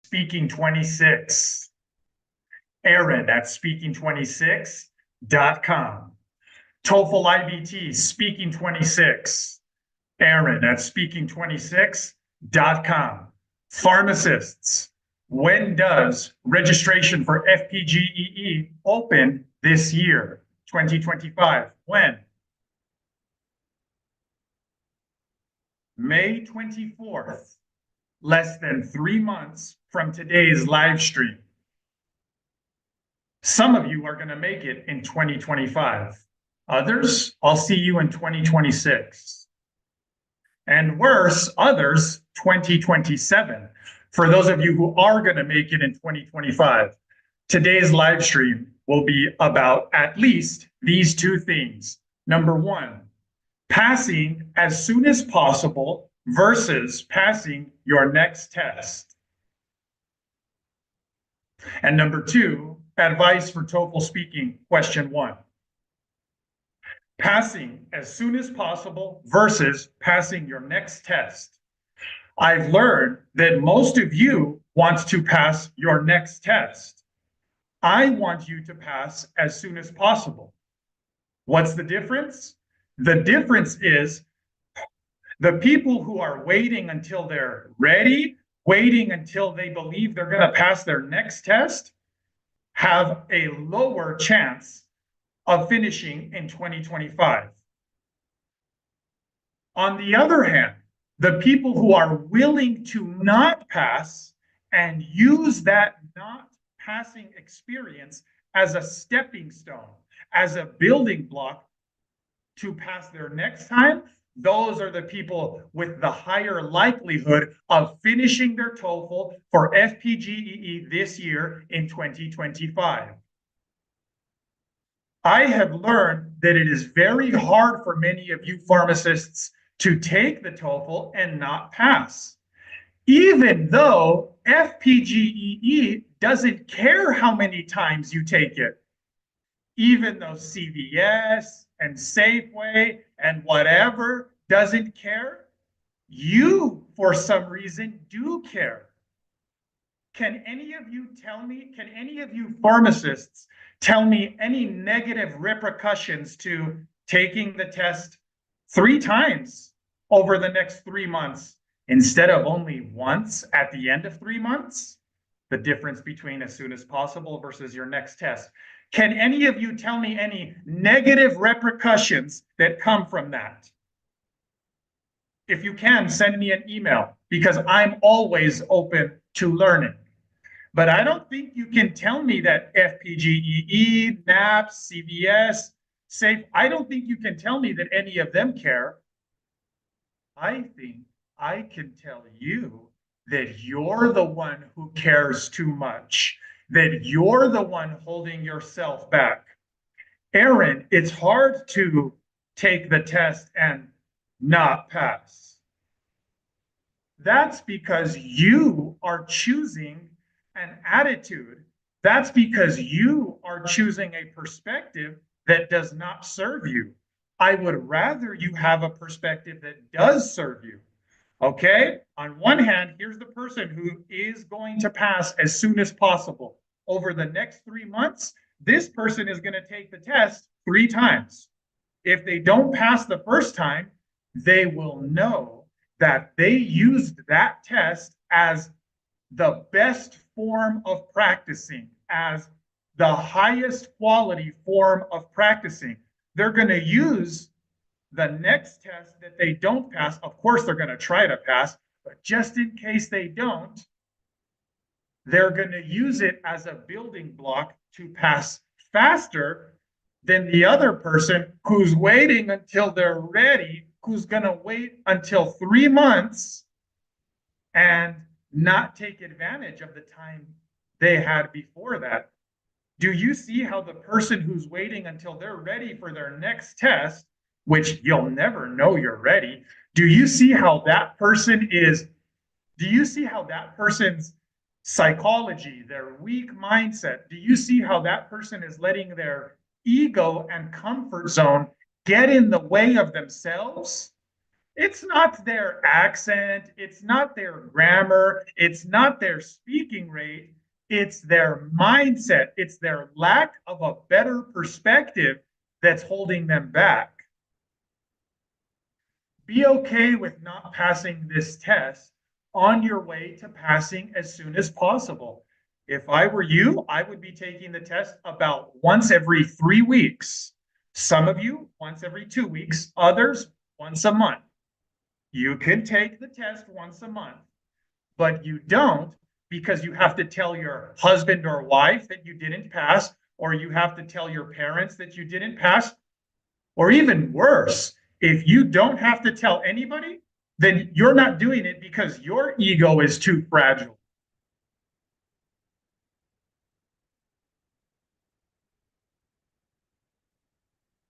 speaking26. Aaron at speaking26.com. TOEFL IBT speaking26. Aaron at speaking26.com. Pharmacists, when does registration for FPGEE open this year, 2025? When? May 24th, less than 3 months from today's live stream. Some of you are going to make it in 2025. Others, I'll see you in 2026. And worse, others, 2027. For those of you who are going to make it in 2025, today's live stream will be about at least these two things. Number one, passing as soon as possible versus passing your next test. And number two, advice for TOEFL speaking, question one. Passing as soon as possible versus passing your next test. I've learned that most of you want to pass your next test. I want you to pass as soon as possible. What's the difference? The difference is the people who are waiting until they're ready, waiting until they believe they're going to pass their next test, have a lower chance of finishing in 2025. On the other hand, the people who are willing to not pass and use that not passing experience as a stepping stone, as a building block to pass their next time, those are the people with the higher likelihood of finishing their TOEFL for FPGEE this year in 2025. I have learned that it is very hard for many of you pharmacists to take the TOEFL and not pass, even though FPGEE doesn't care how many times you take it, even though CVS and Safeway and whatever doesn't care, you, for some reason, do care. Can any of you tell me, can any of you pharmacists tell me any negative repercussions to taking the test 3 times over the next 3 months instead of only once at the end of 3 months? The difference between as soon as possible versus your next test. Can any of you tell me any negative repercussions that come from that? If you can, send me an email because I'm always open to learning. But I don't think you can tell me that FPGEE, NAPS, CVS, SAFE, I don't think you can tell me that any of them care. I think I can tell you that you're the one who cares too much, that you're the one holding yourself back. Aaron, it's hard to take the test and not pass. That's because you are choosing an attitude. That's because you are choosing a perspective that does not serve you. I would rather you have a perspective that does serve you. Okay? On one hand, here's the person who is going to pass as soon as possible. Over the next 3 months, this person is going to take the test 3 times. If they don't pass the first time, they will know that they used that test as the best form of practicing, as the highest quality form of practicing. They're going to use the next test that they don't pass. Of course, they're going to try to pass, but just in case they don't, they're going to use it as a building block to pass faster than the other person who's waiting until they're ready, who's going to wait until 3 months and not take advantage of the time they had before that. Do you see how the person who's waiting until they're ready for their next test, which you'll never know you're ready, do you see how that person is, do you see how that person's psychology, their weak mindset, do you see how that person is letting their ego and comfort zone get in the way of themselves? It's not their accent, it's not their grammar, it's not their speaking rate, it's their mindset, it's their lack of a better perspective that's holding them back. Be okay with not passing this test on your way to passing as soon as possible. If I were you, I would be taking the test about once every 3 weeks. Some of you, once every 2 weeks, others, once a month. You can take the test once a month, but you don't because you have to tell your husband or wife that you didn't pass, or you have to tell your parents that you didn't pass, or even worse, if you don't have to tell anybody, then you're not doing it because your ego is too fragile.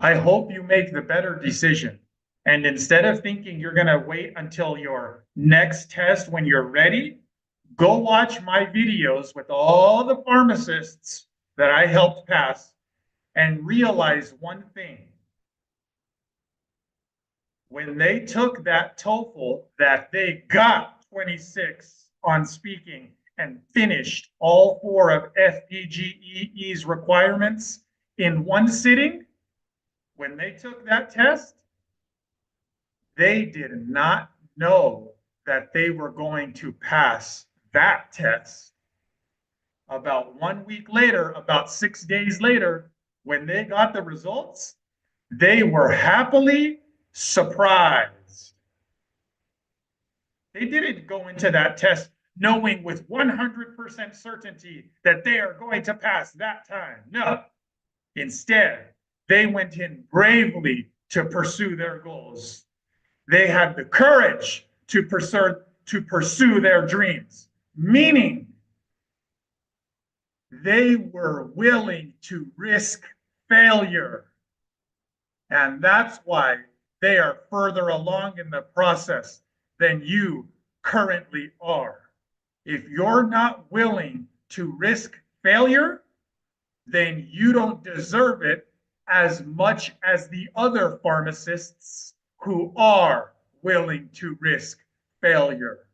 I hope you make the better decision. And instead of thinking you're going to wait until your next test when you're ready, go watch my videos with all the pharmacists that I helped pass and realize one thing. When they took that TOEFL that they got 26 on speaking and finished all 4 of FPGEE's requirements in one sitting, when they took that test, they did not know that they were going to pass that test. About 1 week later, about 6 days later, when they got the results, they were happily surprised. They didn't go into that test knowing with 100% certainty that they are going to pass that time. No. Instead, they went in bravely to pursue their goals. They had the courage to pursue their dreams, meaning they were willing to risk failure. And that's why they are further along in the process than you currently are. If you're not willing to risk failure, then you don't deserve it as much as the other pharmacists who are willing to risk failure.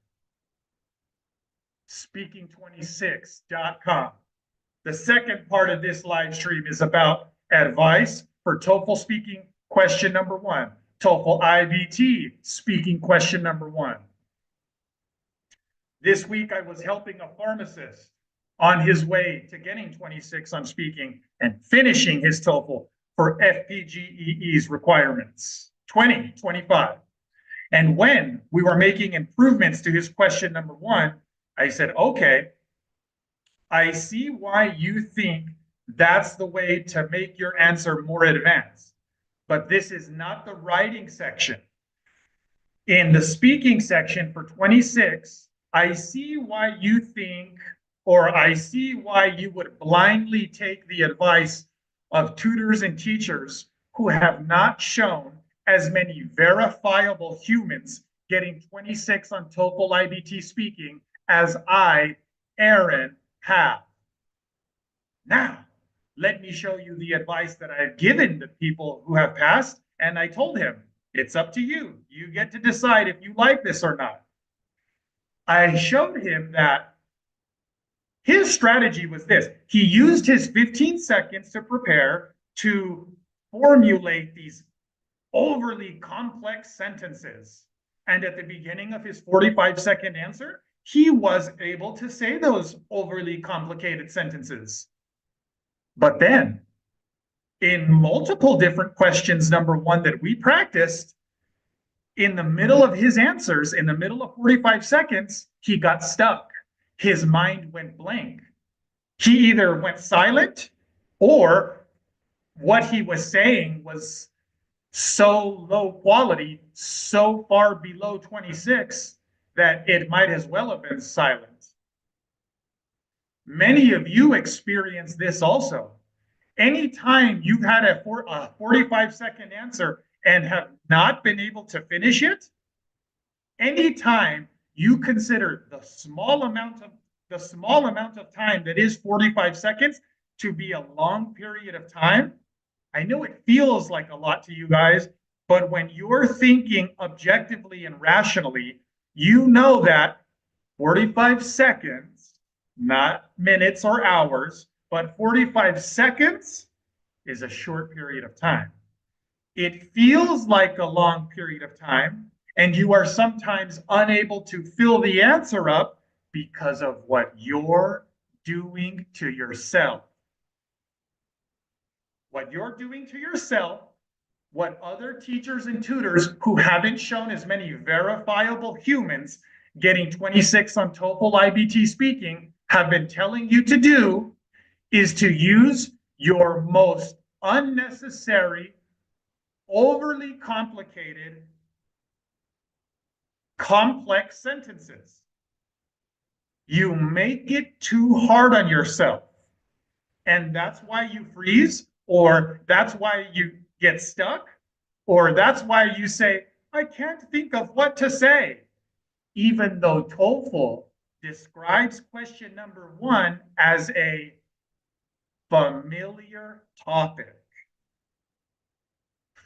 Speaking26.com. The second part of this live stream is about advice for TOEFL speaking question number 1, TOEFL IBT speaking question number 1. This week, I was helping a pharmacist on his way to getting 26 on speaking and finishing his TOEFL for FPGEE's requirements, 2025. And when we were making improvements to his question number 1, I said, okay, I see why you think that's the way to make your answer more advanced, but this is not the writing section. In the speaking section for 26, I see why you think, or I see why you would blindly take the advice of tutors and teachers who have not shown as many verifiable humans getting 26 on TOEFL IBT speaking as I, Aaron, have. Now, let me show you the advice that I've given the people who have passed. And I told him, it's up to you. You get to decide if you like this or not. I showed him that his strategy was this. He used his 15 seconds to prepare to formulate these overly complex sentences. And at the beginning of his 45-second answer, he was able to say those overly complicated sentences. But then, in multiple different questions, number 1 that we practiced, in the middle of his answers, in the middle of 45 seconds, he got stuck. His mind went blank. He either went silent or what he was saying was so low quality, so far below 26, that it might as well have been silent. Many of you experience this also. Anytime you've had a 45-second answer and have not been able to finish it, anytime you consider the small amount of time that is 45 seconds to be a long period of time, I know it feels like a lot to you guys, But when you're thinking objectively and rationally, you know that 45 seconds, not minutes or hours, but 45 seconds is a short period of time. It feels like a long period of time, and you are sometimes unable to fill the answer up because of what you're doing to yourself. What you're doing to yourself, what other teachers and tutors who haven't shown as many verifiable humans getting 26 on TOEFL IBT speaking have been telling you to do is to use your most unnecessary, overly complicated, complex sentences. You make it too hard on yourself. And that's why you freeze, or that's why you get stuck, or that's why you say, I can't think of what to say. Even though TOEFL describes question number one as a familiar topic.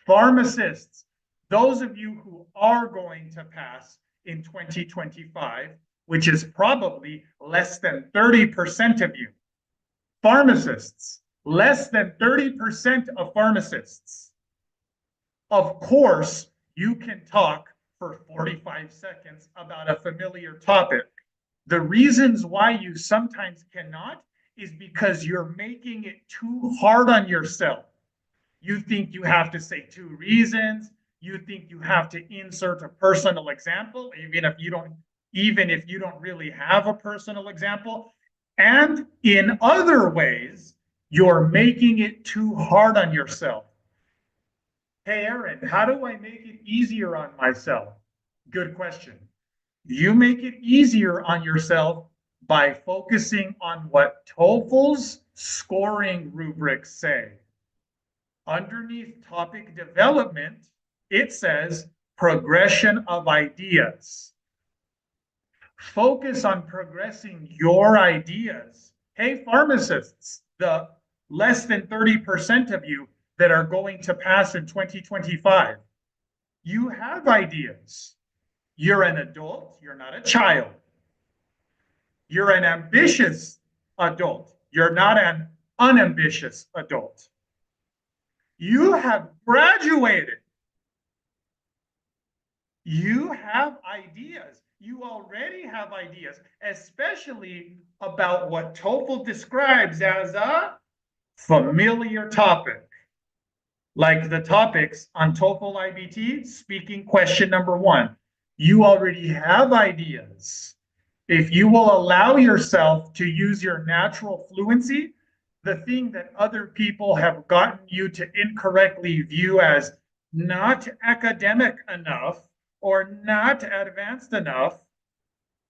Pharmacists, those of you who are going to pass in 2025, which is probably less than 30% of you. Pharmacists, less than 30% of pharmacists. Of course, you can talk for 45 seconds about a familiar topic. The reasons why you sometimes cannot is because you're making it too hard on yourself. You think you have to say two reasons. You think you have to insert a personal example, even if you don't really have a personal example. And in other ways, you're making it too hard on yourself. Hey, Aaron, how do I make it easier on myself? Good question. You make it easier on yourself by focusing on what TOEFL's scoring rubrics say. Underneath topic development, it says progression of ideas. Focus on progressing your ideas. Hey, pharmacists, the less than 30% of you that are going to pass in 2025, you have ideas. You're an adult, you're not a child. You're an ambitious adult, you're not an unambitious adult. You have graduated. You have ideas. You already have ideas, especially about what TOEFL describes as a familiar topic. Like the topics on TOEFL IBT, speaking question number one. You already have ideas. If you will allow yourself to use your natural fluency, the thing that other people have gotten you to incorrectly view as not academic enough or not advanced enough,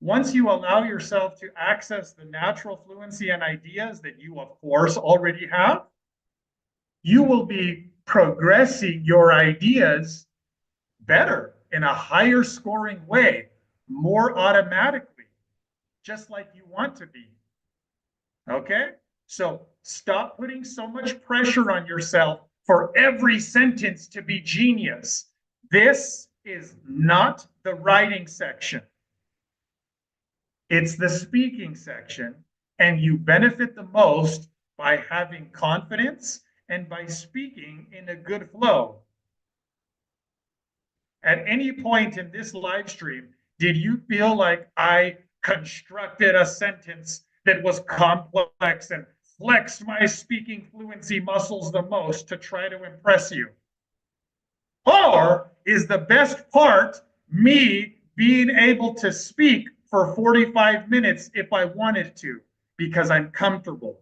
once you allow yourself to access the natural fluency and ideas that you, of course, already have, you will be progressing your ideas better in a higher scoring way, more automatically, just like you want to be. Okay? So stop putting so much pressure on yourself for every sentence to be genius. This is not the writing section. It's the speaking section, and you benefit the most by having confidence and by speaking in a good flow. At any point in this live stream, did you feel like I constructed a sentence that was complex and flexed my speaking fluency muscles the most to try to impress you? Or is the best part me being able to speak for 45 minutes if I wanted to, because I'm comfortable,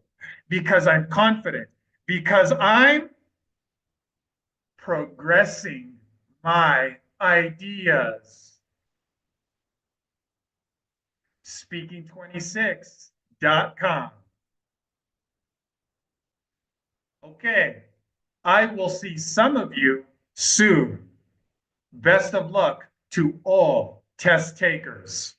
because I'm confident, because I'm progressing my ideas? Speaking26.com. Okay, I will see some of you soon. Best of luck to all test takers.